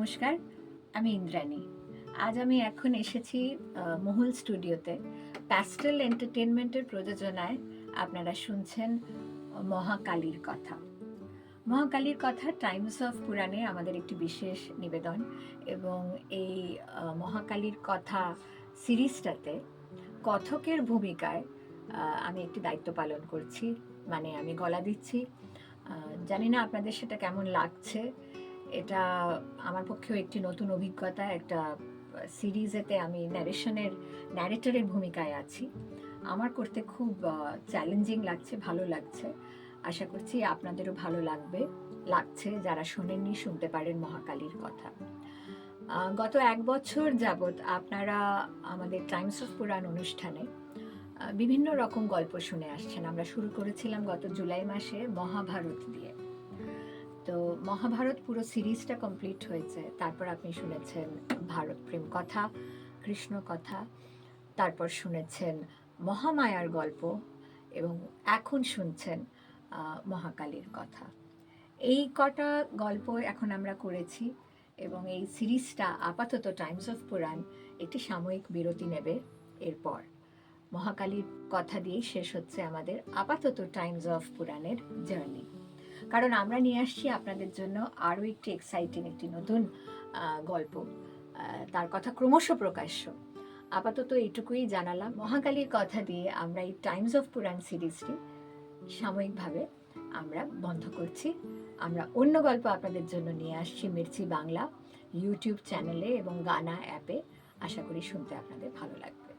নমস্কার, আমি ইন্দ্রাণী। আজ আমি এখন এসেছি মহুল স্টুডিওতে। প্যাস্টেল এন্টারটেনমেন্টের প্রযোজনায় আপনারা শুনছেন মহাকালীর কথা। মহাকালীর কথা টাইমস অফ পুরাণে আমাদের একটি বিশেষ নিবেদন, এবং এই মহাকালীর কথা সিরিজটাতে কথকের ভূমিকায় আমি একটি দায়িত্ব পালন করছি, মানে আমি গলা দিচ্ছি। জানি না আপনাদের সেটা কেমন লাগছে। এটা আমার পক্ষেও একটি নতুন অভিজ্ঞতা। একটা সিরিজেতে আমি ন্যারেটরের ভূমিকায় আছি। আমার করতে খুব চ্যালেঞ্জিং লাগছে, ভালো লাগছে। আশা করছি আপনাদেরও ভালো লাগছে। যারা শোনেননি, শুনতে পারেন মহাকালীর কথা। গত 1 বছর যাবৎ আপনারা আমাদের টাইমস অফ পুরাণ অনুষ্ঠানে বিভিন্ন রকম গল্প শুনে আসছেন। আমরা শুরু করেছিলাম গত জুলাই মাসে মহাভারত দিয়ে। তো মহাভারত পুরো সিরিজটা কমপ্লিট হয়েছে। তারপর আপনি শুনেছেন ভারত প্রেম কথা, কৃষ্ণ কথা, তারপর শুনেছেন মহামায়ার গল্প, এবং এখন শুনছেন মহাকালীর কথা। এই কটা গল্প এখন আমরা করেছি, এবং এই সিরিজটা আপাতত টাইমস অফ পুরাণ একটি সাময়িক বিরতি নেবে। এরপর মহাকালীর কথা দিয়েই শেষ হচ্ছে আমাদের আপাতত টাইমস অফ পুরাণের জার্নি। কারণ আমরা নিয়ে আসছি আপনাদের জন্য আরও একটি এক্সাইটিং, একটি নতুন গল্প। তার কথা ক্রমশ প্রকাশ্য। আপাতত এইটুকুই জানালাম। মহাকালীর কথা দিয়ে আমরা এই টাইমস অফ পুরাণ সিরিজটি সাময়িকভাবে আমরা বন্ধ করছি। আমরা অন্য গল্প আপনাদের জন্য নিয়ে আসছি মির্চি বাংলা ইউটিউব চ্যানেলে এবং গানা অ্যাপে। আশা করি শুনতে আপনাদের ভালো লাগবে।